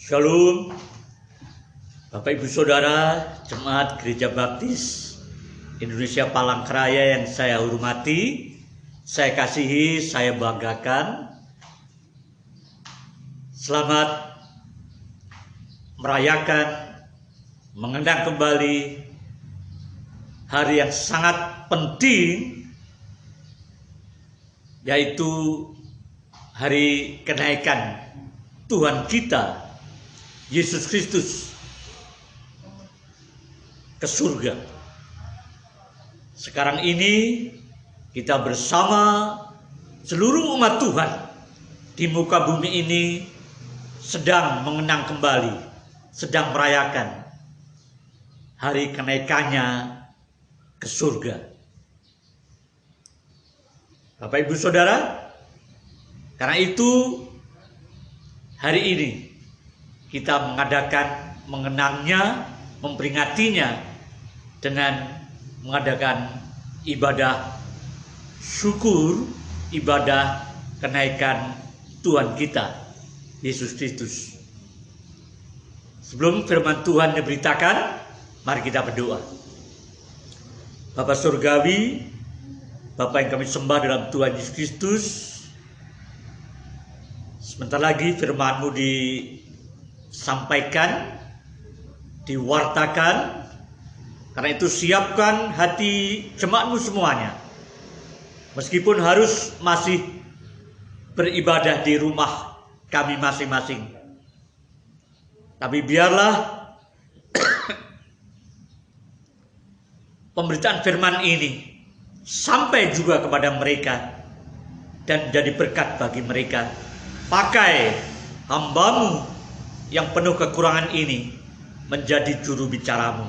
Shalom, Bapak Ibu Saudara, Jemaat Gereja Baptis Indonesia Palangkaraya yang saya hormati, saya kasihi, saya banggakan. Selamat merayakan, mengenang kembali hari yang sangat penting, yaitu hari kenaikan Tuhan kita Yesus Kristus ke surga. Sekarang ini kita bersama seluruh umat Tuhan di muka bumi ini sedang mengenang kembali, sedang merayakan hari kenaikannya ke surga. Bapak Ibu Saudara, karena itu hari ini kita mengadakan, mengenangnya, memperingatinya dengan mengadakan ibadah syukur, ibadah kenaikan Tuhan kita Yesus Kristus. Sebelum firman Tuhan diberitakan, mari kita berdoa. Bapa Surgawi, Bapa yang kami sembah dalam Tuhan Yesus Kristus, sebentar lagi firman-Mu disampaikan, diwartakan. Karena itu siapkan hati jemaat-Mu semuanya. Meskipun harus masih beribadah di rumah kami masing-masing, tapi biarlah pemberitaan firman ini sampai juga kepada mereka dan jadi berkat bagi mereka. Pakai hamba-Mu yang penuh kekurangan ini menjadi juru bicara-Mu.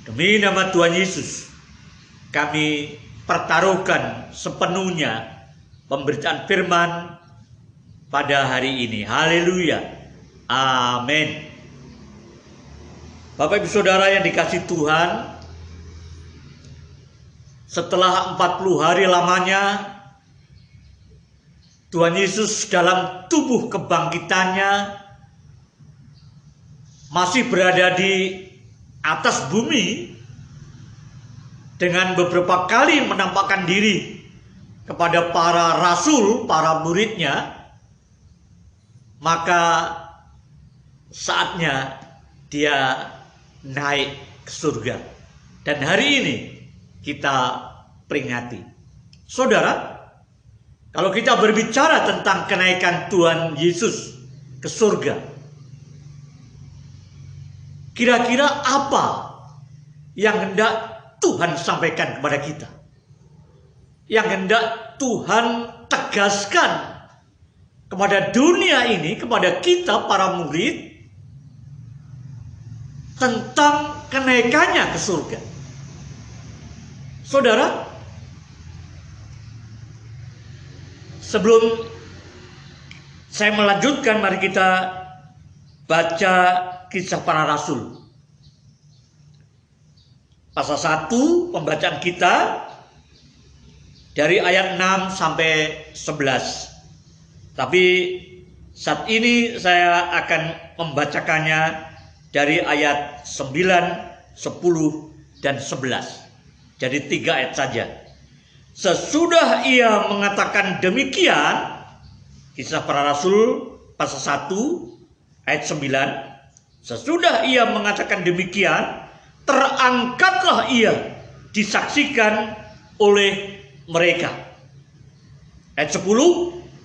Demi nama Tuhan Yesus, kami pertaruhkan sepenuhnya pemberitaan firman pada hari ini. Haleluya. Amin. Bapak Ibu Saudara yang dikasihi Tuhan, setelah 40 hari lamanya Tuhan Yesus dalam tubuh kebangkitannya masih berada di atas bumi dengan beberapa kali menampakkan diri kepada para rasul, para muridnya. Maka saatnya dia naik ke surga. Dan hari ini kita peringati. Saudara, kalau kita berbicara tentang kenaikan Tuhan Yesus ke surga, kira-kira apa yang hendak Tuhan sampaikan kepada kita? Yang hendak Tuhan tegaskan kepada dunia ini, kepada kita para murid, tentang kenaikannya ke surga. Saudara, sebelum saya melanjutkan, mari kita baca Kisah Para Rasul. Pasal 1 pembacaan kita dari ayat 6 sampai 11. Tapi saat ini saya akan membacakannya dari ayat 9, 10, dan 11. Jadi 3 ayat saja. Sesudah ia mengatakan demikian, Kisah Para Rasul pasal 1 ayat 9. Sesudah ia mengatakan demikian, terangkatlah ia disaksikan oleh mereka. Ayat 10,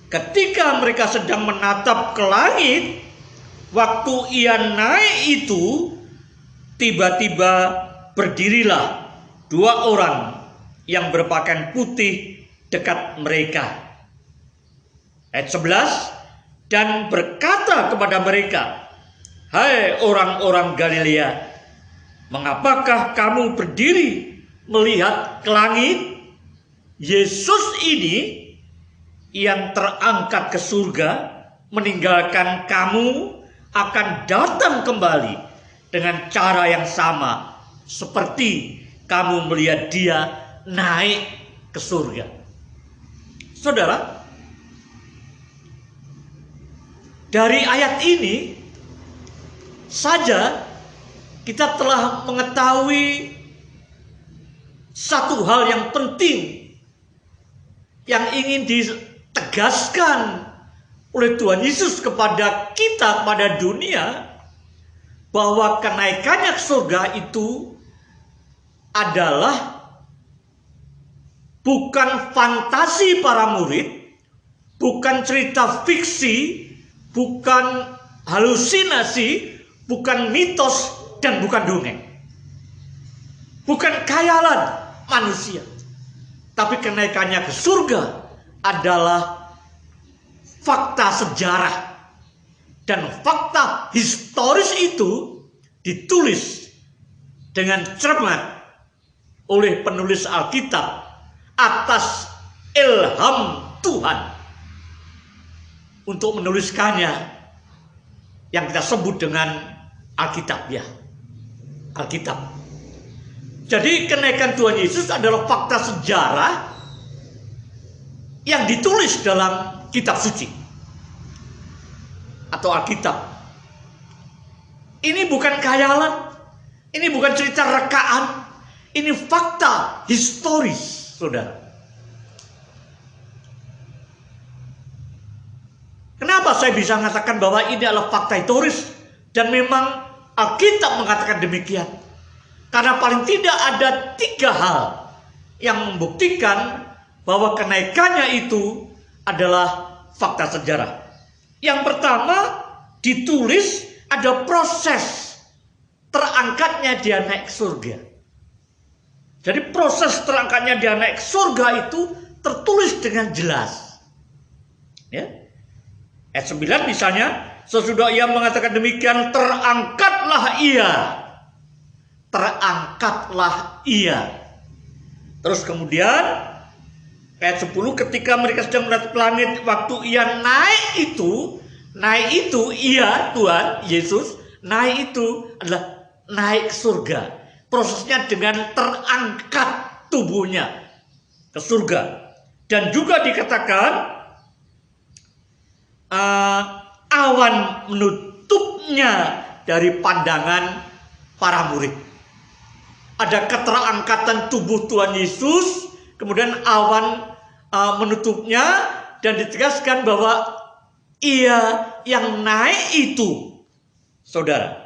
ketika mereka sedang menatap ke langit, waktu ia naik itu, tiba-tiba berdirilah 2 orang yang berpakaian putih dekat mereka. Ayat 11, dan berkata kepada mereka, hai orang-orang Galilea, mengapakah kamu berdiri melihat ke langit? Yesus ini yang terangkat ke surga meninggalkan kamu akan datang kembali dengan cara yang sama seperti kamu melihat dia naik ke surga. Saudara, Dari ayat ini saja kita telah mengetahui satu hal yang penting yang ingin ditegaskan oleh Tuhan Yesus kepada kita, kepada dunia, bahwa kenaikannya ke surga itu adalah bukan fantasi para murid, bukan cerita fiksi, bukan halusinasi, bukan mitos, dan bukan dongeng. Bukan khayalan manusia. Tapi kenaikannya ke surga adalah fakta sejarah. Dan fakta historis itu ditulis dengan cermat oleh penulis Alkitab atas ilham Tuhan untuk menuliskannya yang kita sebut dengan Alkitab, ya. Alkitab. Jadi kenaikan Tuhan Yesus adalah fakta sejarah yang ditulis dalam kitab suci atau Alkitab. Ini bukan khayalan, ini bukan cerita rekaan, ini fakta historis, saudara. Kenapa saya bisa mengatakan bahwa ini adalah fakta historis? Dan memang Alkitab mengatakan demikian. Karena paling tidak ada 3 hal yang membuktikan bahwa kenaikannya itu adalah fakta sejarah. Yang pertama, ditulis ada proses terangkatnya dia naik ke surga. Jadi proses terangkatnya dia naik ke surga itu tertulis dengan jelas. Ya. Ayat 9 misalnya, sesudah ia mengatakan demikian, terangkatlah ia. Terangkatlah ia. Terus kemudian ayat 10, ketika mereka sedang melihat langit, waktu ia naik itu ia, Tuhan Yesus naik itu adalah naik ke surga. Prosesnya dengan terangkat tubuhnya ke surga. Dan juga dikatakan awan menutupnya dari pandangan para murid. Ada keterangkatan tubuh Tuhan Yesus, kemudian awan menutupnya, dan ditegaskan bahwa ia yang naik itu, saudara.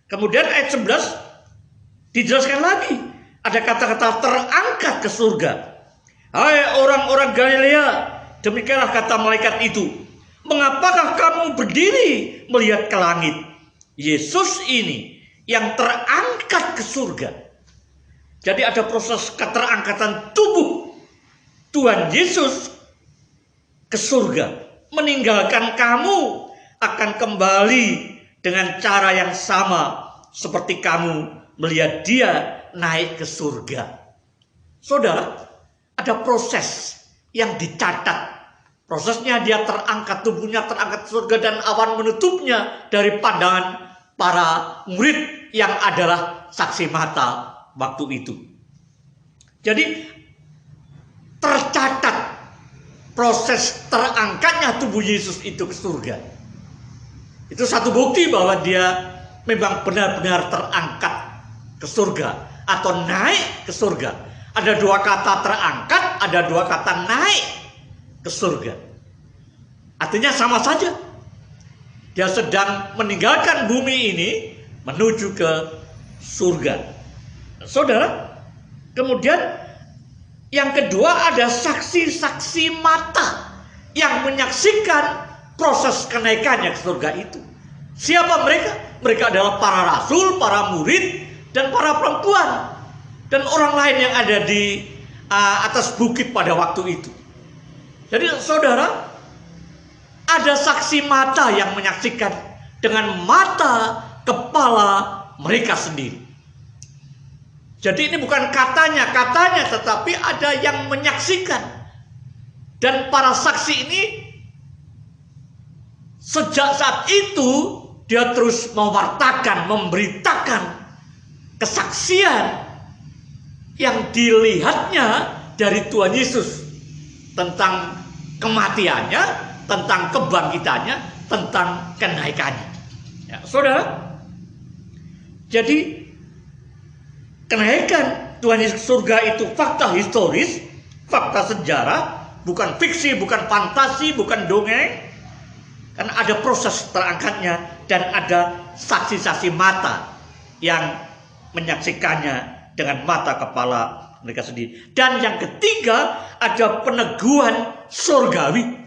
Kemudian ayat 11 dijelaskan lagi, ada kata-kata terangkat ke surga. Hai orang-orang Galilea, demikianlah kata malaikat itu, mengapakah kamu berdiri melihat ke langit? Yesus ini yang terangkat ke surga. Jadi ada proses keterangkatan tubuh Tuhan Yesus ke surga. Meninggalkan kamu akan kembali dengan cara yang sama seperti kamu melihat dia naik ke surga. Saudara, ada proses yang dicatat. Prosesnya dia terangkat, tubuhnya terangkat ke surga, dan awan menutupnya dari pandangan para murid yang adalah saksi mata waktu itu. Jadi tercatat proses terangkatnya tubuh Yesus itu ke surga. Itu satu bukti bahwa dia memang benar-benar terangkat ke surga atau naik ke surga. Ada 2 kata terangkat, ada 2 kata naik ke surga. Artinya sama saja. Dia sedang meninggalkan bumi ini menuju ke surga. Saudara, kemudian yang kedua ada saksi-saksi mata yang menyaksikan proses kenaikannya ke surga itu. Siapa mereka? Mereka adalah para rasul, para murid, dan para perempuan, dan orang lain yang ada di atas bukit pada waktu itu. Jadi saudara, ada saksi mata yang menyaksikan dengan mata kepala mereka sendiri. Jadi ini bukan katanya, tetapi ada yang menyaksikan. Dan para saksi ini sejak saat itu dia terus mewartakan, memberitakan kesaksian yang dilihatnya dari Tuhan Yesus tentang kematiannya, tentang kebangkitannya, tentang kenaikannya. Ya, saudara, jadi kenaikan Tuhan Yesus surga itu fakta historis, fakta sejarah, bukan fiksi, bukan fantasi, bukan dongeng. Karena ada proses terangkatnya dan ada saksi-saksi mata yang menyaksikannya dengan mata kepala mereka sendiri. Dan yang ketiga, ada peneguhan surgawi.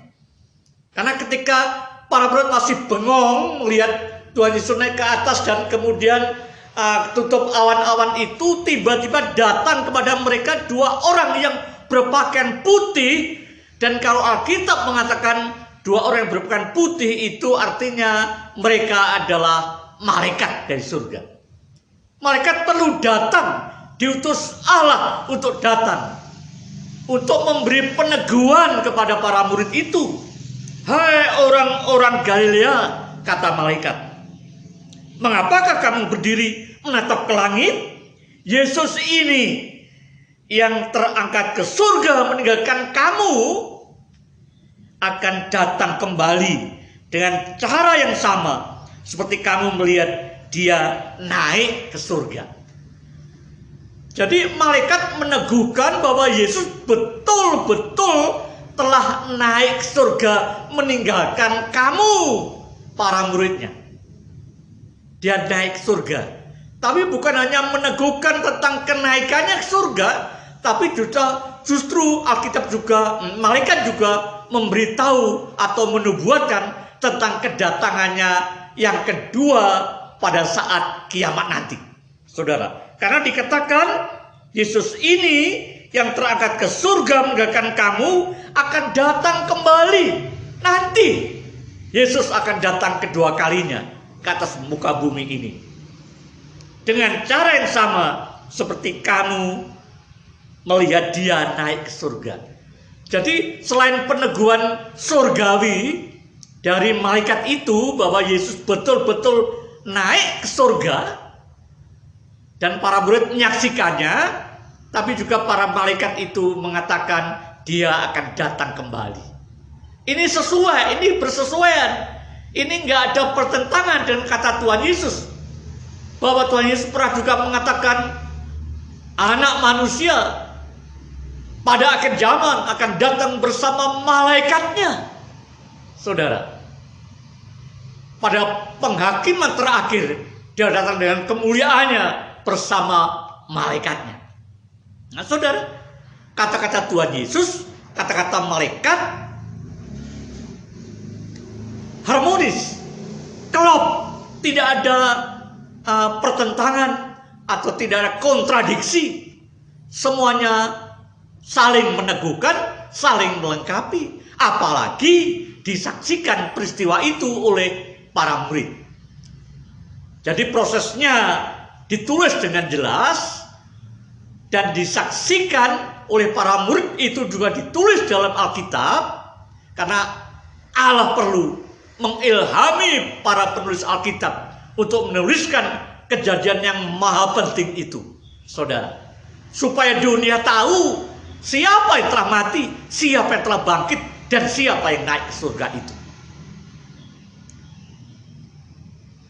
Karena ketika para murid masih bengong melihat Tuhan Yesus naik ke atas dan kemudian tutup awan-awan itu, tiba-tiba datang kepada mereka dua orang yang berpakaian putih. Dan kalau Alkitab mengatakan dua orang yang berpakaian putih, itu artinya mereka adalah malaikat dari surga. Malaikat perlu datang, diutus Allah untuk datang, untuk memberi peneguhan kepada para murid itu. Hai orang-orang Galilea, kata malaikat, mengapakah kamu berdiri menatap ke langit? Yesus ini yang terangkat ke surga meninggalkan kamu akan datang kembali dengan cara yang sama seperti kamu melihat dia naik ke surga. Jadi malaikat meneguhkan bahwa Yesus betul-betul telah naik ke surga meninggalkan kamu, para muridnya. Dia naik ke surga. Tapi bukan hanya meneguhkan tentang kenaikannya ke surga, tapi juga justru Alkitab juga, malaikat juga memberitahu atau menubuatkan tentang kedatangannya yang kedua pada saat kiamat nanti. Saudara, karena dikatakan Yesus ini yang terangkat ke surga meninggalkan kamu akan datang kembali. Nanti Yesus akan datang kedua kalinya ke atas muka bumi ini. Dengan cara yang sama seperti kamu melihat dia naik ke surga. Jadi selain peneguhan surgawi dari malaikat itu bahwa Yesus betul-betul naik ke surga dan para murid menyaksikannya, tapi juga para malaikat itu mengatakan dia akan datang kembali. Ini sesuai, ini bersesuaian. Ini nggak ada pertentangan dengan kata Tuhan Yesus. Bahwa Tuhan Yesus pernah juga mengatakan anak manusia pada akhir zaman akan datang bersama malaikatnya. Saudara, pada penghakiman terakhir dia datang dengan kemuliaannya bersama malaikatnya. Nah saudara, kata-kata Tuhan Yesus, kata-kata malaikat harmonis, klop, tidak ada pertentangan atau tidak ada kontradiksi. Semuanya saling meneguhkan, saling melengkapi, apalagi disaksikan peristiwa itu oleh para murid. Jadi prosesnya ditulis dengan jelas dan disaksikan oleh para murid, itu juga ditulis dalam Alkitab, karena Allah perlu mengilhami para penulis Alkitab untuk menuliskan kejadian yang maha penting itu, saudara, supaya dunia tahu siapa yang telah mati, siapa yang telah bangkit, dan siapa yang naik ke surga itu.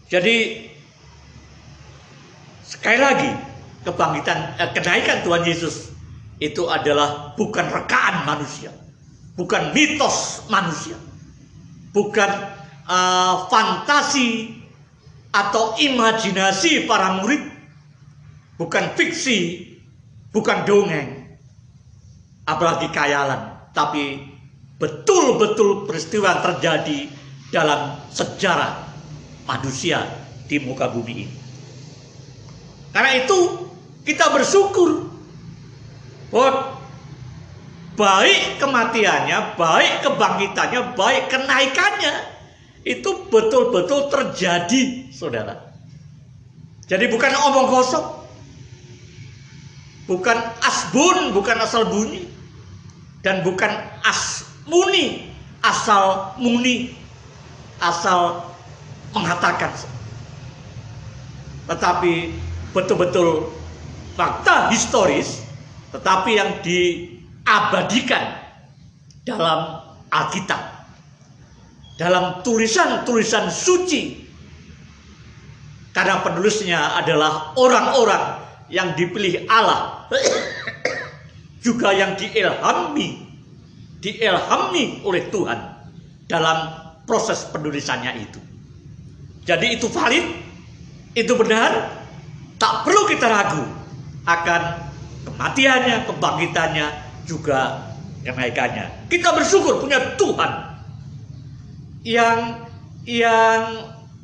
Jadi sekali lagi, kenaikan Tuhan Yesus itu adalah bukan rekaan manusia, bukan mitos manusia, bukan fantasi atau imajinasi para murid, bukan fiksi, bukan dongeng, apalagi khayalan, tapi betul-betul peristiwa yang terjadi dalam sejarah manusia di muka bumi ini. Karena itu kita bersyukur bahwa baik kematiannya, baik kebangkitannya, baik kenaikannya itu betul-betul terjadi, saudara. Jadi bukan omong kosong, bukan asbun, bukan asal bunyi, dan bukan asmuni, asal muni, asal mengatakan, tetapi betul-betul fakta historis, tetapi yang diabadikan dalam Alkitab. dalam tulisan-tulisan suci. Karena penulisnya adalah orang-orang yang dipilih Allah, juga yang diilhami oleh Tuhan dalam proses penulisannya itu. Jadi itu valid, itu benar, tak perlu kita ragu akan kematiannya, kebangkitannya, juga kenaikannya. Kita bersyukur punya Tuhan yang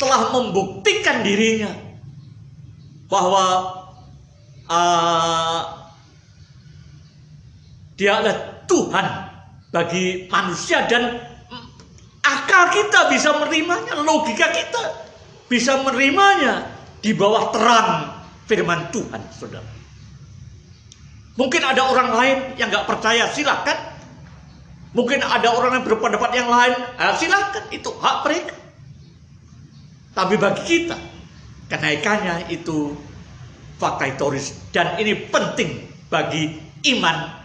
telah membuktikan dirinya bahwa Dia adalah Tuhan bagi manusia, dan akal kita bisa menerimanya, logika kita bisa menerimanya di bawah terang firman Tuhan, saudara. Mungkin ada orang lain yang nggak percaya, silakan. Mungkin ada orang yang berpendapat yang lain, silakan, itu hak mereka. Tapi bagi kita, kenaikannya itu fakta historis, dan ini penting bagi iman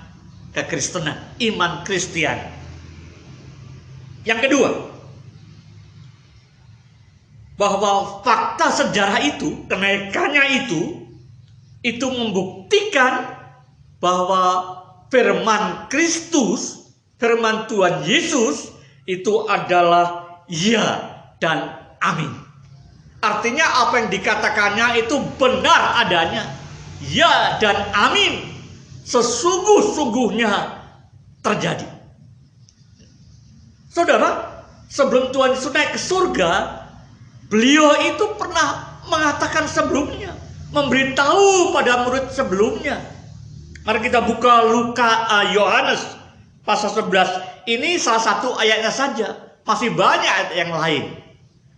kekristenan, iman Kristian. Yang kedua, bahwa fakta sejarah itu, kenaikannya itu membuktikan bahwa firman Kristus, firman Tuhan Yesus itu adalah ya dan amin. Artinya apa yang dikatakannya itu benar adanya, ya dan amin, sesungguh-sungguhnya terjadi. Saudara, sebelum Tuhan Yesus naik ke surga, beliau itu pernah mengatakan sebelumnya, memberitahu pada murid sebelumnya. Mari kita buka Yohanes pasal 11. Ini salah satu ayatnya saja, masih banyak ayat yang lain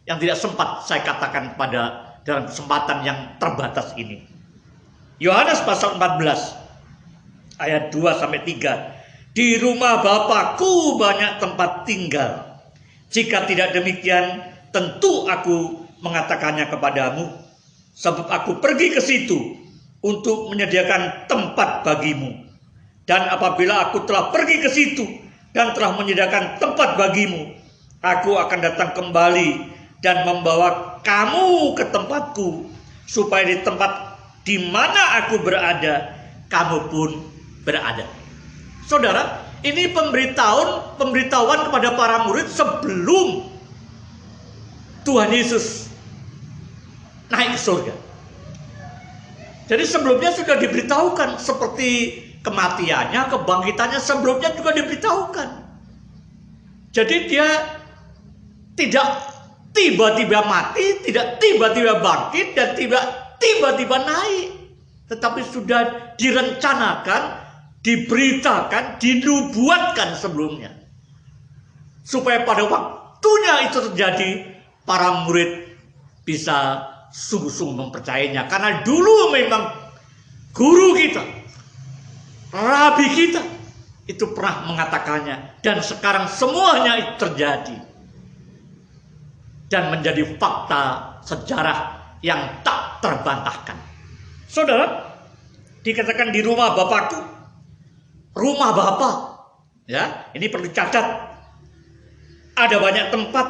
yang tidak sempat saya katakan pada dalam kesempatan yang terbatas ini. Yohanes pasal 14 ayat 2-3. Di rumah Bapakku banyak tempat tinggal. Jika tidak demikian, tentu aku mengatakannya kepadamu. Sebab aku pergi ke situ untuk menyediakan tempat bagimu. Dan apabila aku telah pergi ke situ dan telah menyediakan tempat bagimu, aku akan datang kembali dan membawa kamu ke tempatku, supaya di tempat di mana aku berada, kamu pun berada. Saudara, ini pemberitahuan kepada para murid sebelum Tuhan Yesus naik ke surga. Jadi sebelumnya sudah diberitahukan, seperti kematiannya, kebangkitannya sebelumnya juga diberitahukan. Jadi dia tidak tiba-tiba mati, tidak tiba-tiba bangkit, dan tidak tiba-tiba naik. Tetapi sudah direncanakan, diberitakan, dinubuatkan sebelumnya. Supaya pada waktunya itu terjadi, para murid bisa sungguh-sungguh mempercayainya. Karena dulu memang guru kita, rabi kita, itu pernah mengatakannya. Dan sekarang semuanya itu terjadi. Dan menjadi fakta sejarah yang tak terbantahkan. Saudara, dikatakan di rumah Bapakku, rumah Bapa, ya, ini perlu catat. Ada banyak tempat.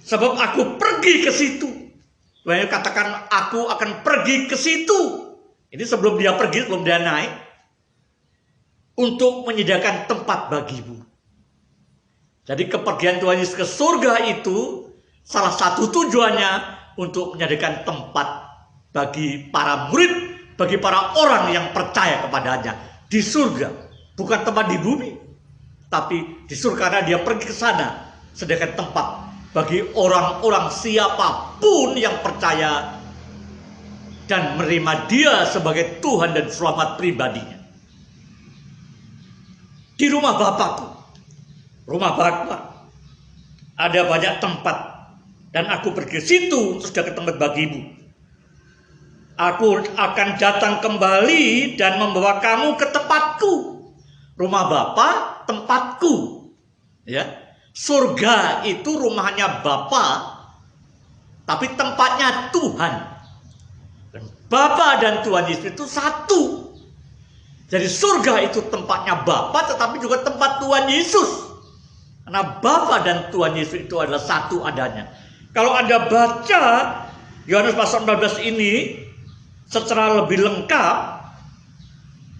Sebab aku pergi ke situ. Banyak katakan aku akan pergi ke situ. Ini sebelum dia pergi, sebelum dia naik, untuk menyediakan tempat bagimu. Jadi kepergian Tuhan Yesus ke surga itu salah satu tujuannya untuk menyediakan tempat bagi para murid, bagi para orang yang percaya kepadanya di surga. Bukan tempat di bumi, tapi di surga, karena dia pergi ke sana sediakan tempat bagi orang-orang siapapun yang percaya dan menerima dia sebagai Tuhan dan selamat pribadinya. Di rumah Bapakku, rumah Bapa, ada banyak tempat, dan aku pergi ke situ untuk sediakan tempat bagimu. Aku akan datang kembali dan membawa kamu ke tempatku. Rumah Bapa, tempatku. Ya, surga itu rumahnya Bapa, tapi tempatnya Tuhan. Dan Bapa dan Tuhan Yesus itu satu. Jadi surga itu tempatnya Bapa, tetapi juga tempat Tuhan Yesus. Karena Bapa dan Tuhan Yesus itu adalah satu adanya. Kalau Anda baca Yohanes pasal 14 ini secara lebih lengkap,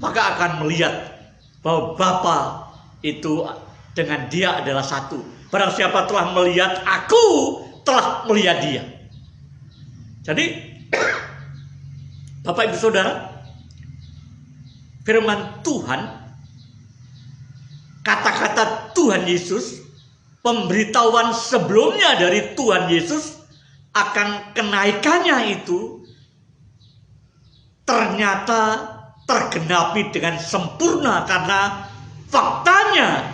maka akan melihat bahwa Bapa itu dengan Dia adalah satu. Barang siapa telah melihat Aku, telah melihat Dia. Jadi Bapak Ibu Saudara, firman Tuhan, kata-kata Tuhan Yesus, pemberitahuan sebelumnya dari Tuhan Yesus akan kenaikannya itu ternyata tergenapi dengan sempurna, karena faktanya,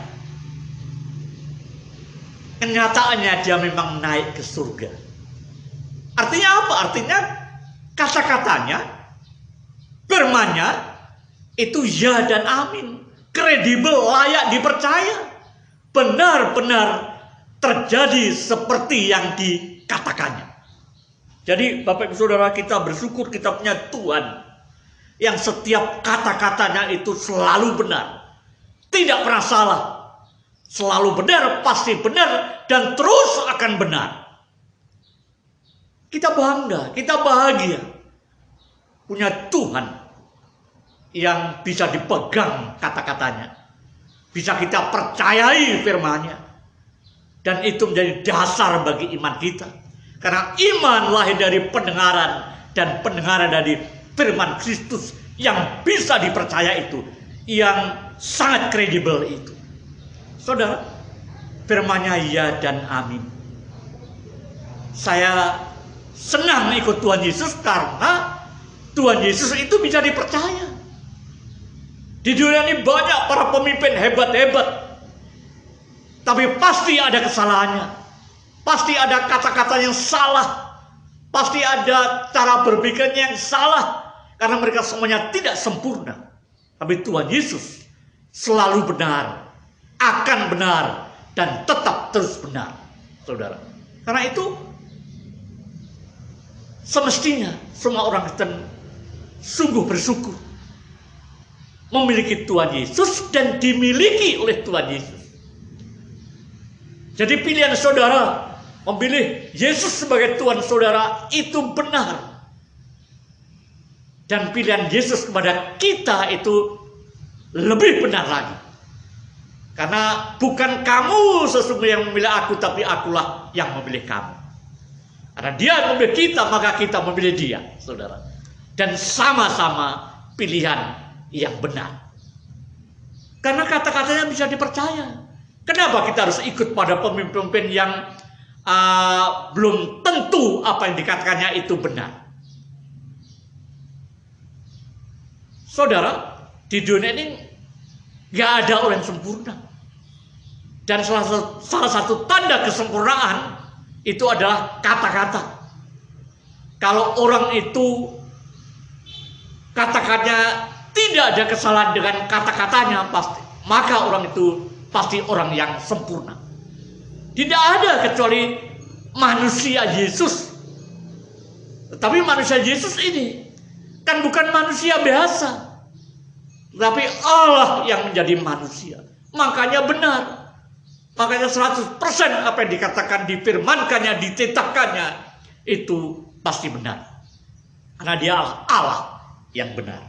kenyataannya Dia memang naik ke surga. Artinya apa? Artinya kata-katanya, firman-Nya itu ya dan amin, kredibel, layak dipercaya, benar-benar terjadi seperti yang dikatakannya. Jadi Bapak Ibu Saudara, kita bersyukur kita punya Tuhan yang setiap kata-katanya itu selalu benar, tidak pernah salah, selalu benar, pasti benar, dan terus akan benar. Kita bangga, kita bahagia punya Tuhan yang bisa dipegang kata-katanya, bisa kita percayai firman-Nya, dan itu menjadi dasar bagi iman kita. Karena iman lahir dari pendengaran, dan pendengaran dari firman Kristus yang bisa dipercaya itu, yang sangat kredibel itu. Saudara, firman-Nya ya dan amin. Saya senang ikut Tuhan Yesus karena Tuhan Yesus itu bisa dipercaya. Di dunia ini banyak para pemimpin hebat-hebat, tapi pasti ada kesalahannya, pasti ada kata-kata yang salah, pasti ada cara berpikirnya yang salah, karena mereka semuanya tidak sempurna. Tapi Tuhan Yesus selalu benar, akan benar, dan tetap terus benar, saudara. Karena itu semestinya semua orang Kristen sungguh bersyukur memiliki Tuhan Yesus dan dimiliki oleh Tuhan Yesus. Jadi pilihan saudara memilih Yesus sebagai Tuhan saudara itu benar. Dan pilihan Yesus kepada kita itu lebih benar lagi. Karena bukan kamu sesungguhnya yang memilih aku, tapi akulah yang memilih kamu. Karena Dia memilih kita, maka kita memilih Dia, saudara. Dan sama-sama pilihan yang benar. Karena kata-katanya bisa dipercaya. Kenapa kita harus ikut pada pemimpin-pemimpin yang belum tentu apa yang dikatakannya itu benar? Saudara, di dunia ini gak ada orang yang sempurna. Dan salah satu tanda kesempurnaan itu adalah kata-kata. Kalau orang itu kata-katanya tidak ada kesalahan dengan kata-katanya, pasti maka orang itu pasti orang yang sempurna. Tidak ada kecuali manusia Yesus. Tetapi manusia Yesus ini kan bukan manusia biasa, tapi Allah yang menjadi manusia. Makanya benar. Makanya 100% apa yang dikatakan, difirmankannya, ditetapkannya itu pasti benar. Karena Dia Allah yang benar.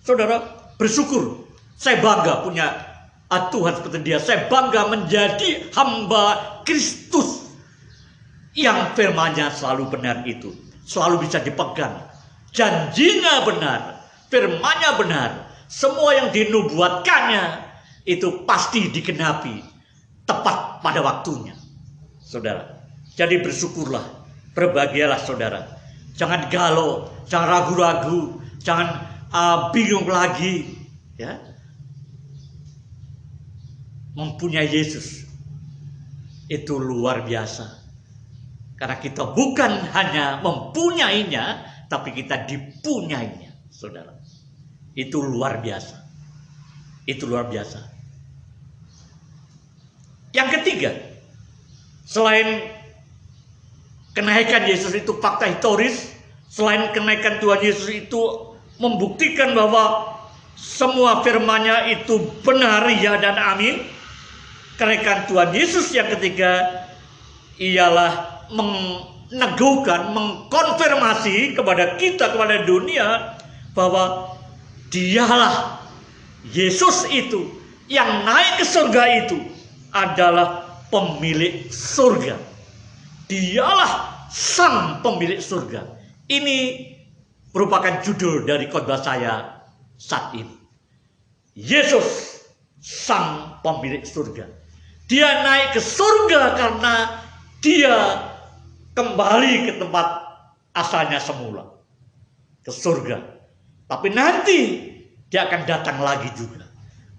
Saudara, bersyukur. Saya bangga punya Tuhan seperti Dia. Saya bangga menjadi hamba Kristus yang firman-Nya selalu benar itu. Selalu bisa dipegang. Janjinya benar, firman-Nya benar. Semua yang dinubuatkannya itu pasti digenapi tepat pada waktunya, saudara. Jadi bersyukurlah, berbahagialah saudara. Jangan galau, jangan ragu-ragu, jangan bingung lagi, ya. Mempunyai Yesus itu luar biasa. Karena kita bukan hanya mempunyainya, tapi kita dipunyainya, saudara. Itu luar biasa. Itu luar biasa. Yang ketiga, selain kenaikan Yesus itu fakta historis, selain kenaikan Tuhan Yesus itu membuktikan bahwa semua firman-Nya itu benar, ya dan amin. Kenaikan Tuhan Yesus yang ketiga ialah meneguhkan, mengkonfirmasi kepada kita, kepada dunia, bahwa dialah Yesus itu yang naik ke surga itu adalah pemilik surga. Dialah sang pemilik surga. Ini merupakan judul dari khotbah saya saat ini. Yesus sang pemilik surga. Dia naik ke surga karena dia kembali ke tempat asalnya semula, ke surga. Tapi nanti dia akan datang lagi juga.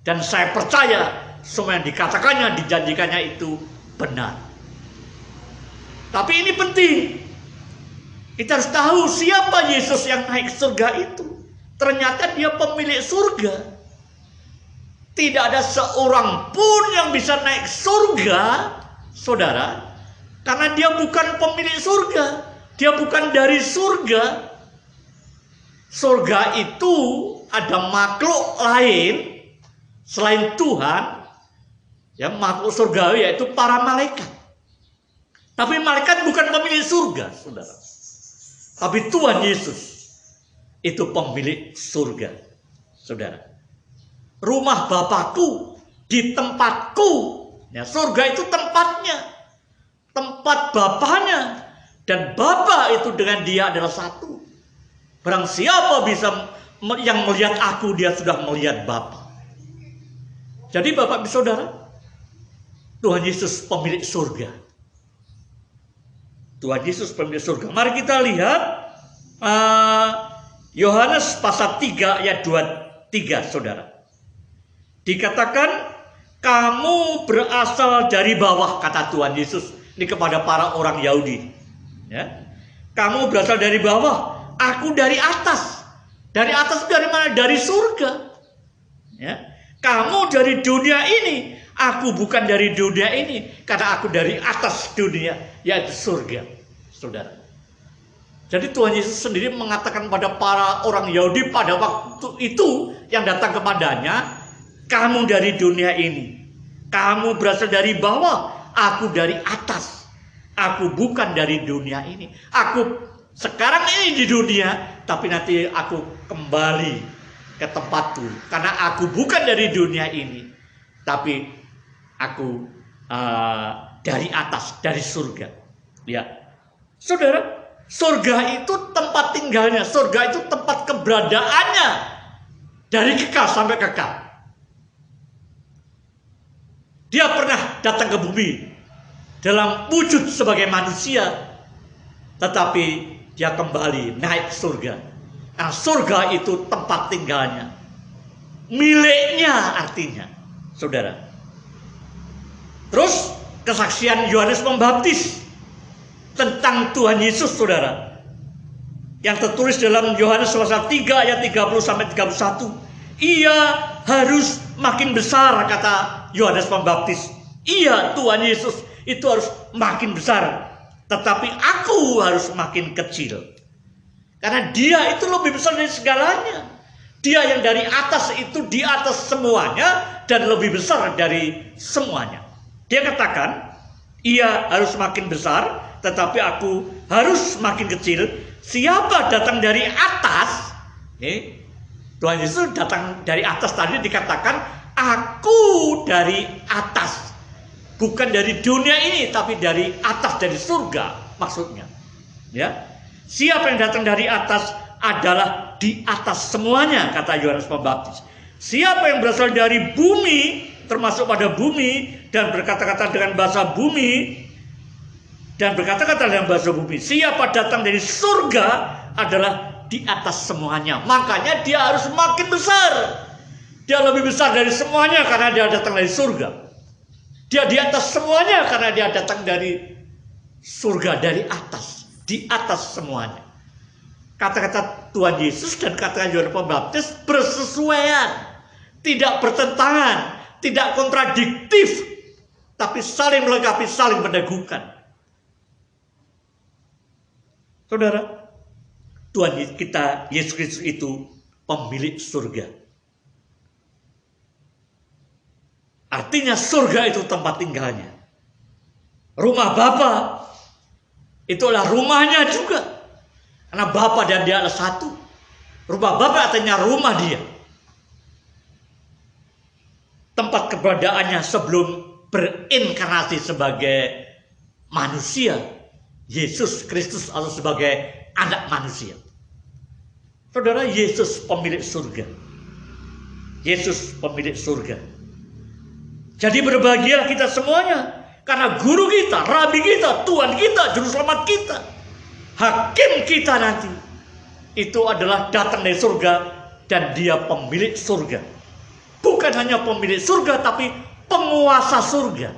Dan saya percaya semua yang dikatakannya, dijanjikannya itu benar. Tapi ini penting. Kita harus tahu siapa Yesus yang naik ke surga itu. Ternyata dia pemilik surga. Tidak ada seorang pun yang bisa naik surga, saudara, karena dia bukan pemilik surga. Dia bukan dari surga. Surga itu ada makhluk lain selain Tuhan, yang makhluk surgawi, yaitu para malaikat. Tapi malaikat bukan pemilik surga, saudara. Tapi Tuhan Yesus itu pemilik surga, saudara. Rumah Bapakku di tempatku. Ya, surga itu tempatnya, tempat Bapaknya, dan Bapa itu dengan dia adalah satu. Barang siapa bisa yang melihat aku, dia sudah melihat Bapa. Jadi Bapak Ibu Saudara, Tuhan Yesus pemilik surga. Tuhan Yesus pemilik surga. Mari kita lihat Yohanes pasal 3 ayat 23, saudara. Dikatakan, kamu berasal dari bawah, kata Tuhan Yesus ini kepada para orang Yahudi. Ya. Kamu berasal dari bawah, aku dari atas. Dari atas dari mana? Dari surga. Ya. Kamu dari dunia ini, aku bukan dari dunia ini, karena aku dari atas dunia, yaitu surga, saudara. Jadi Tuhan Yesus sendiri mengatakan pada para orang Yahudi pada waktu itu yang datang kepadanya, kamu dari dunia ini, kamu berasal dari bawah, aku dari atas. Aku bukan dari dunia ini. Aku sekarang ini di dunia, tapi nanti aku kembali ke tempatku. Karena aku bukan dari dunia ini, tapi aku dari atas, dari surga. Ya, saudara, surga itu tempat tinggalnya, surga itu tempat keberadaannya dari kekal sampai kekal. Dia pernah datang ke bumi dalam wujud sebagai manusia, tetapi dia kembali naik ke surga. Nah, surga itu tempat tinggalnya, miliknya artinya, saudara. Terus kesaksian Yohanes Pembaptis tentang Tuhan Yesus, saudara, yang tertulis dalam Yohanes pasal 3 ayat 30 sampai 31. Ia harus makin besar, kata Yohanes Pembaptis. Iya, Tuhan Yesus itu harus makin besar, tetapi aku harus makin kecil. Karena dia itu lebih besar dari segalanya. Dia yang dari atas itu di atas semuanya dan lebih besar dari semuanya. Dia katakan, ia harus makin besar, tetapi aku harus makin kecil. Siapa datang dari atas? Tuhan Yesus datang dari atas, tadi dikatakan, aku dari atas. Bukan dari dunia ini, tapi dari atas, dari surga maksudnya. Ya. Siapa yang datang dari atas adalah di atas semuanya, kata Yohanes Pembaptis. Siapa yang berasal dari bumi, termasuk pada bumi, dan berkata-kata dengan bahasa bumi, dan berkata-kata dengan bahasa bumi. Siapa datang dari surga adalah di atas semuanya. Makanya dia harus makin besar. Dia lebih besar dari semuanya karena dia datang dari surga. Dia di atas semuanya karena dia datang dari surga, dari atas. Di atas semuanya. Kata-kata Tuhan Yesus dan kata Yohanes Pembaptis bersesuaian. Tidak bertentangan. Tidak kontradiktif. Tapi saling melengkapi, saling meneguhkan. Saudara, Tuhan kita Yesus Kristus itu pemilik surga. Artinya surga itu tempat tinggalnya. Rumah Bapa itulah rumahnya juga. Karena Bapa dan dia adalah satu. Rumah Bapa artinya rumah dia. Tempat keberadaannya sebelum berinkarnasi sebagai manusia. Yesus Kristus atau sebagai anak manusia. Saudara, Yesus pemilik surga. Yesus pemilik surga. Jadi berbahagialah kita semuanya. Karena guru kita, rabi kita, Tuhan kita, juru selamat kita, hakim kita nanti, itu adalah datang dari surga dan dia pemilik surga. Bukan hanya pemilik surga, tapi penguasa surga.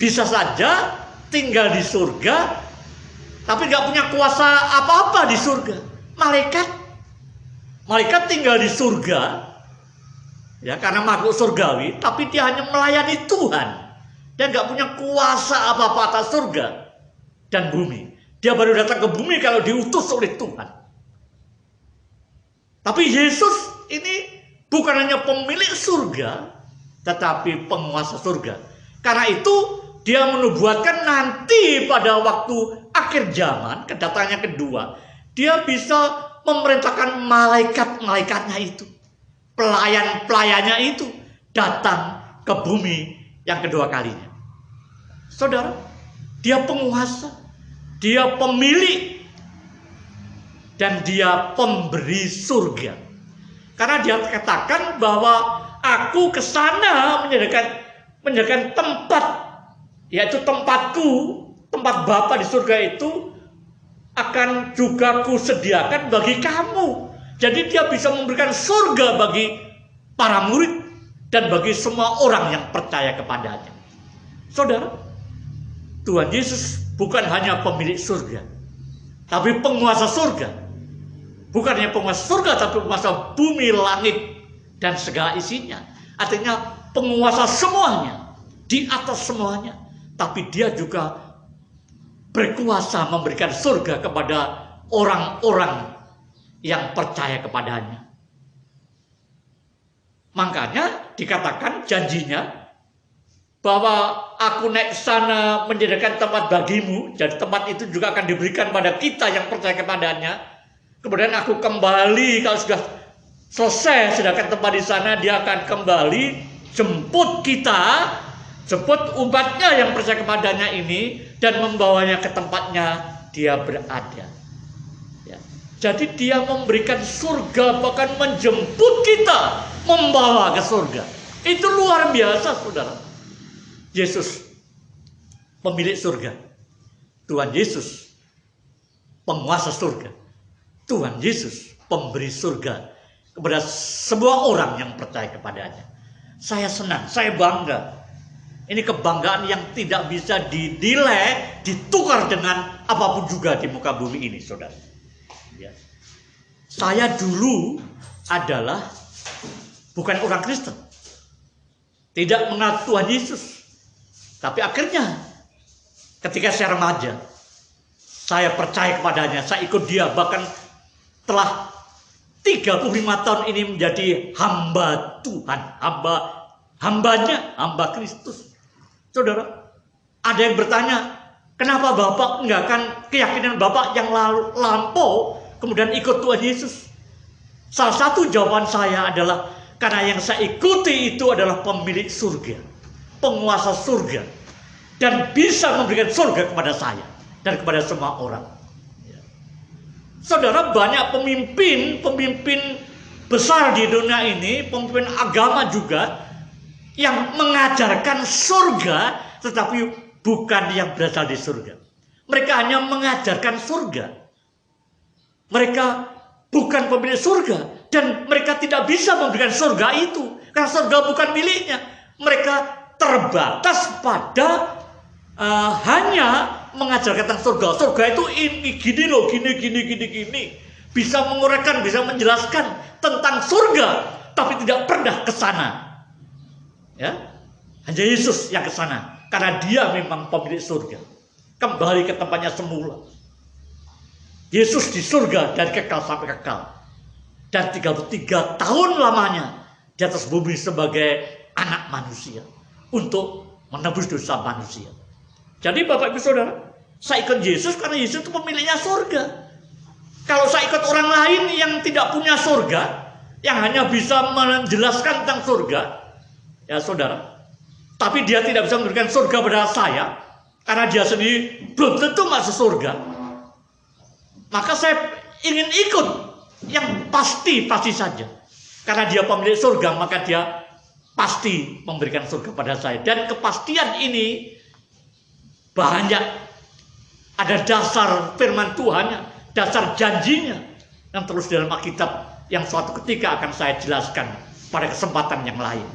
Bisa saja tinggal di surga, tapi gak punya kuasa apa-apa di surga. Malaikat tinggal di surga, ya, karena makhluk surgawi, tapi dia hanya melayani Tuhan. Dia nggak punya kuasa apa-apa atas surga dan bumi. Dia baru datang ke bumi kalau diutus oleh Tuhan. Tapi Yesus ini bukan hanya pemilik surga, tetapi penguasa surga. Karena itu dia menubuatkan nanti pada waktu akhir zaman, kedatangannya kedua, dia bisa memerintahkan malaikat-malaikatnya itu, pelayan-pelayannya itu datang ke bumi yang kedua kalinya. Saudara, dia penguasa, dia pemilik, dan dia pemberi surga. Karena dia katakan bahwa aku ke sana menyediakan tempat, yaitu tempatku, tempat Bapa di surga itu akan juga kusediakan bagi kamu. Jadi dia bisa memberikan surga bagi para murid dan bagi semua orang yang percaya kepadanya. Saudara, Tuhan Yesus bukan hanya pemilik surga, tapi penguasa surga. Bukan hanya penguasa surga, tapi penguasa bumi, langit, dan segala isinya. Artinya penguasa semuanya, di atas semuanya. Tapi dia juga berkuasa memberikan surga kepada orang-orang yang percaya kepadanya. Makanya dikatakan janjinya bahwa aku naik sana menyediakan tempat bagimu. Jadi tempat itu juga akan diberikan pada kita yang percaya kepadanya. Kemudian aku kembali kalau sudah selesai sedangkan tempat di sana, dia akan kembali jemput kita, jemput umatnya yang percaya kepadanya ini dan membawanya ke tempatnya dia berada. Ya. Jadi dia memberikan surga, bahkan menjemput kita, membawa ke surga. Itu luar biasa, saudara. Yesus pemilik surga. Tuhan Yesus penguasa surga. Tuhan Yesus pemberi surga kepada semua orang yang percaya kepadanya. Saya senang, saya bangga. Ini kebanggaan yang tidak bisa dinilai, ditukar dengan apapun juga di muka bumi ini, saudara. Ya. Saya dulu adalah bukan orang Kristen, tidak mengenal Tuhan Yesus. Tapi akhirnya ketika saya remaja, saya percaya kepadanya, saya ikut dia, bahkan telah 35 tahun ini menjadi hamba Tuhan, hambanya, hamba Kristus. Saudara, ada yang bertanya, kenapa Bapak enggakkan keyakinan Bapak yang lampau kemudian ikut Tuhan Yesus? Salah satu jawaban saya adalah karena yang saya ikuti itu adalah pemilik surga, penguasa surga, dan bisa memberikan surga kepada saya dan kepada semua orang. Saudara, banyak pemimpin besar di dunia ini, pemimpin agama juga, yang mengajarkan surga, tetapi bukan yang berasal di surga. Mereka hanya mengajarkan surga. Mereka bukan pemilik surga, dan mereka tidak bisa memberikan surga itu, karena surga bukan miliknya. Mereka terbatas pada hanya mengajarkan tentang surga. Surga itu ini gini loh, gini. Bisa menguraikan, bisa menjelaskan tentang surga, tapi tidak pernah ke sana. Ya, hanya Yesus yang ke sana, karena dia memang pemilik surga. Kembali ke tempatnya semula. Yesus di surga dari kekal sampai kekal. Dan 33 tahun lamanya di atas bumi sebagai anak manusia untuk menebus dosa manusia. Jadi Bapak Ibu Saudara, saya ikut Yesus karena Yesus itu pemiliknya surga. Kalau saya ikut orang lain yang tidak punya surga, yang hanya bisa menjelaskan tentang surga, ya saudara, tapi dia tidak bisa memberikan surga pada saya, karena dia sendiri belum tentu masuk surga, maka saya ingin ikut yang pasti saja. Karena dia pemilik surga, maka dia pasti memberikan surga pada saya. Dan kepastian ini banyak, ada dasar firman Tuhan, dasar janjinya yang terus dalam Alkitab, yang suatu ketika akan saya jelaskan pada kesempatan yang lain.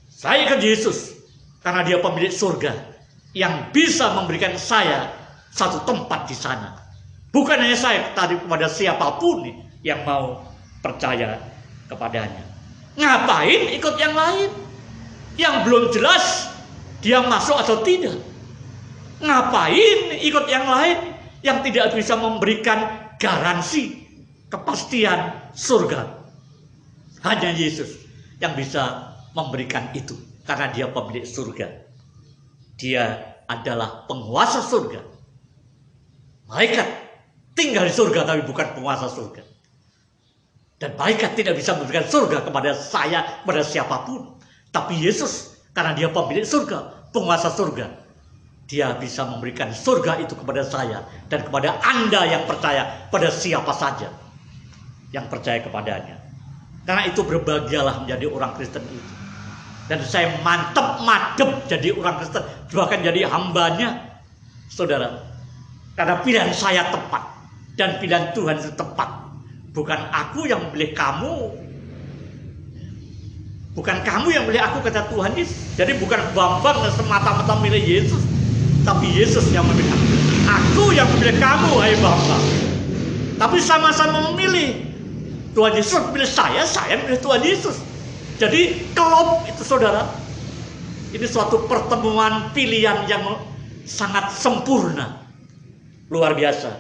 Saya ikut Yesus karena dia pemilik surga yang bisa memberikan saya satu tempat di sana. Bukan hanya saya, tadi kepada siapapun yang mau percaya kepadanya. Ngapain ikut yang lain yang belum jelas dia masuk atau tidak? Ngapain ikut yang lain yang tidak bisa memberikan garansi kepastian surga? Hanya Yesus yang bisa memberikan itu, karena dia pemilik surga. Dia adalah penguasa surga. Malaikat tinggal di surga tapi bukan penguasa surga. Dan malaikat tidak bisa memberikan surga kepada saya, kepada siapapun. Tapi Yesus, karena dia pemilik surga, penguasa surga, dia bisa memberikan surga itu kepada saya dan kepada Anda yang percaya, pada siapa saja yang percaya kepadanya. Karena itu berbahagialah menjadi orang Kristen itu. Dan saya mantep madep jadi orang Kristen, bahkan jadi hambanya, saudara. Karena pilihan saya tepat dan pilihan Tuhan itu tepat. Bukan aku yang memilih kamu, bukan kamu yang memilih aku, kata Tuhan Yesus. Jadi bukan Bambang yang semata-mata memilih Yesus, tapi Yesus yang memilih aku. Aku yang memilih kamu, hai Bambang. Tapi sama-sama memilih. Tuhan Yesus memilih saya memilih Tuhan Yesus. Jadi klop itu saudara. Ini suatu pertemuan pilihan yang sangat sempurna. Luar biasa.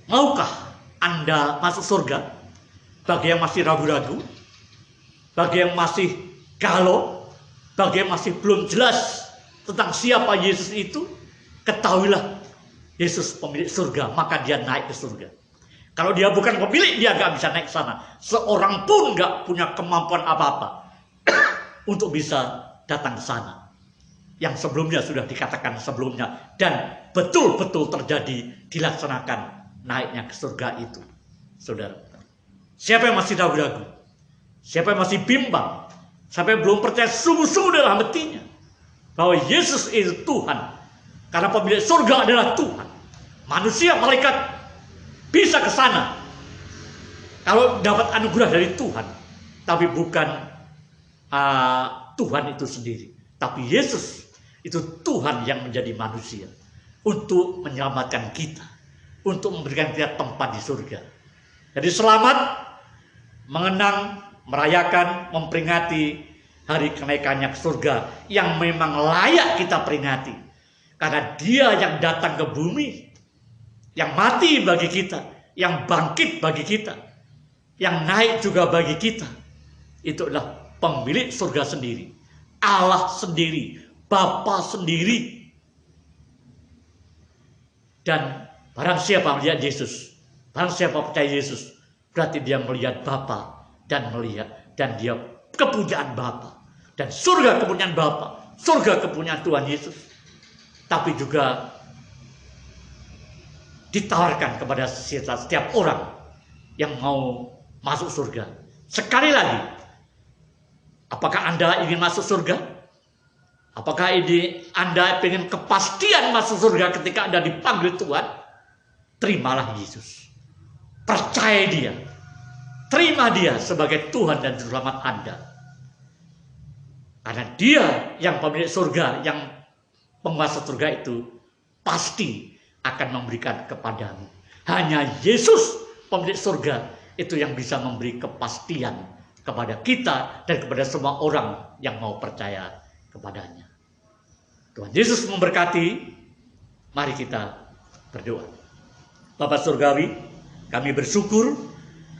Maukah Anda masuk surga? Bagi yang masih ragu-ragu, bagi yang masih galau, bagi yang masih belum jelas tentang siapa Yesus itu, ketahuilah Yesus pemilik surga, maka dia naik ke surga. Kalau dia bukan pemilik, dia nggak bisa naik ke sana. Seorang pun nggak punya kemampuan apa-apa untuk bisa datang ke sana. Yang sebelumnya sudah dikatakan sebelumnya, dan betul-betul terjadi, dilaksanakan naiknya ke surga itu, saudara. Siapa yang masih ragu-ragu, siapa yang masih bimbang, siapa yang belum percaya sungguh-sungguh dalam hatinya bahwa Yesus itu Tuhan, karena pemilik surga adalah Tuhan. Manusia, malaikat bisa ke sana kalau dapat anugerah dari Tuhan, tapi bukan Tuhan itu sendiri, tapi Yesus itu Tuhan yang menjadi manusia untuk menyelamatkan kita, untuk memberikan kita tempat di surga. Jadi selamat mengenang, merayakan, memperingati hari kenaikannya ke surga yang memang layak kita peringati. Karena dia yang datang ke bumi, yang mati bagi kita, yang bangkit bagi kita, yang naik juga bagi kita. Itu adalah pemilik surga sendiri, Allah sendiri, Bapa sendiri. Dan barang siapa melihat Yesus, barang siapa percaya Yesus, berarti dia melihat Bapa dan dia kepunyaan Bapa. Dan surga kepunyaan Bapa, surga kepunyaan Tuhan Yesus. Tapi juga ditawarkan kepada setiap orang yang mau masuk surga. Sekali lagi, apakah Anda ingin masuk surga? Apakah ini Anda ingin kepastian masuk surga ketika Anda dipanggil Tuhan? Terimalah Yesus. Percaya dia. Terima dia sebagai Tuhan dan Juru Selamat Anda. Karena dia yang pemilik surga, yang penguasa surga itu pasti akan memberikan kepadamu. Hanya Yesus pemilik surga itu yang bisa memberi kepastian kepada kita dan kepada semua orang yang mau percaya kepadanya. Tuhan Yesus memberkati. Mari kita berdoa. Bapa surgawi, kami bersyukur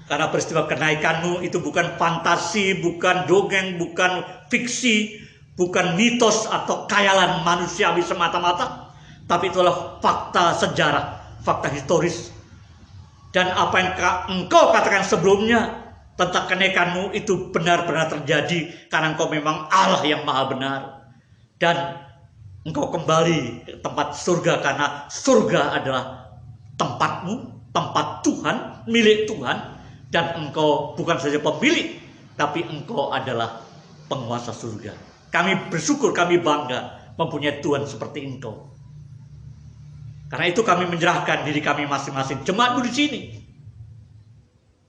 Karena peristiwa kenaikanmu itu bukan fantasi, bukan dongeng, bukan fiksi, bukan mitos atau khayalan manusiawi semata-mata. Tapi itulah fakta sejarah, fakta historis. Dan apa yang engkau katakan sebelumnya tentang kenaikanmu itu benar-benar terjadi. Karena engkau memang Allah yang maha benar. Dan engkau kembali ke tempat surga karena surga adalah tempatmu, tempat Tuhan, milik Tuhan. Dan engkau bukan saja pemilik, tapi engkau adalah penguasa surga. Kami bersyukur, kami bangga mempunyai Tuhan seperti engkau. Karena itu kami menyerahkan diri kami masing-masing jemaatmu di sini.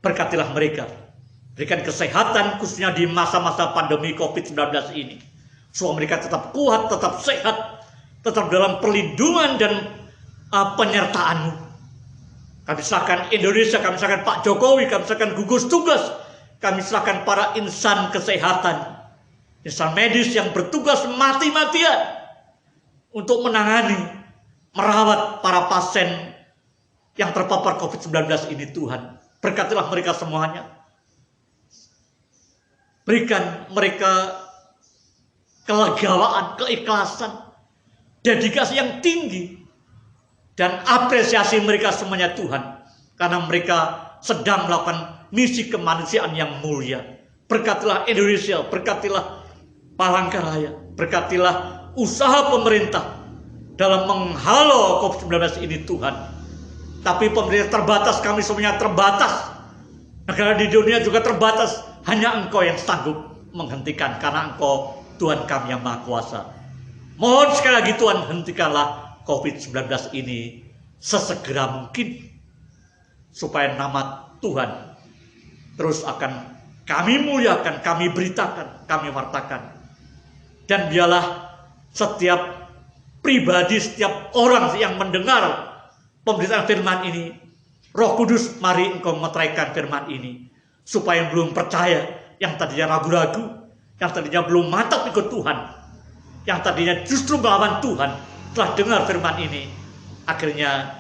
Berkatilah mereka. Berikan kesehatan khususnya di masa-masa pandemi COVID-19 ini. Supaya mereka tetap kuat, tetap sehat, tetap dalam perlindungan dan penyertaan-Mu. Kami serahkan Indonesia, kami serahkan Pak Jokowi, kami serahkan gugus tugas, kami serahkan para insan kesehatan, insan medis yang bertugas mati-matian untuk menangani, merawat para pasien yang terpapar COVID-19 ini. Tuhan, berkatilah mereka semuanya. Berikan mereka kelegawaan, keikhlasan, dedikasi yang tinggi. Dan apresiasi mereka semuanya Tuhan. Karena mereka sedang melakukan misi kemanusiaan yang mulia. Berkatilah Indonesia, berkatilah Palangkaraya, berkatilah usaha pemerintah dalam menghalau COVID-19 ini Tuhan. Tapi pemerintah terbatas, kami semuanya terbatas. Negara di dunia juga terbatas. Hanya Engkau yang sanggup menghentikan. Karena Engkau Tuhan kami yang Maha Kuasa. Mohon sekali lagi Tuhan, hentikanlah COVID-19 ini sesegera mungkin, supaya nama Tuhan terus akan kami muliakan, kami beritakan, kami wartakan. Dan biarlah setiap pribadi, setiap orang yang mendengar pemberitaan firman ini, Roh Kudus, mari Engkau meteraikan firman ini, supaya yang belum percaya, yang tadinya ragu-ragu, yang tadinya belum mantap ikut Tuhan, yang tadinya justru melawan Tuhan, telah dengar firman ini, akhirnya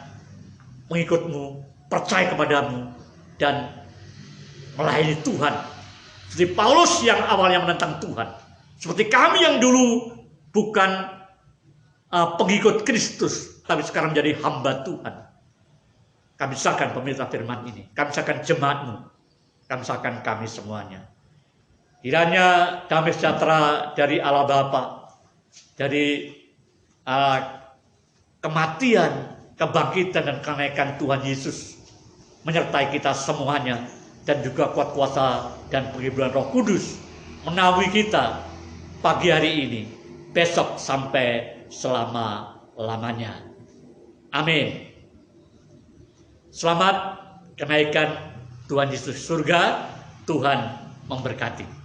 mengikutmu, percaya kepadamu, dan melayani Tuhan. Seperti Paulus yang awalnya menentang Tuhan. Seperti kami yang dulu bukan pengikut Kristus, tapi sekarang menjadi hamba Tuhan. Kami serahkan pemerintah firman ini, kami serahkan jemaatmu, kami serahkan kami semuanya. Kiranya damai sejahtera dari Allah Bapa, dari kematian, kebangkitan, dan kenaikan Tuhan Yesus menyertai kita semuanya, dan juga kuat kuasa dan penghiburan Roh Kudus menaungi kita pagi hari ini, besok, sampai selama-lamanya. Amin. Selamat kenaikan Tuhan Yesus surga. Tuhan memberkati.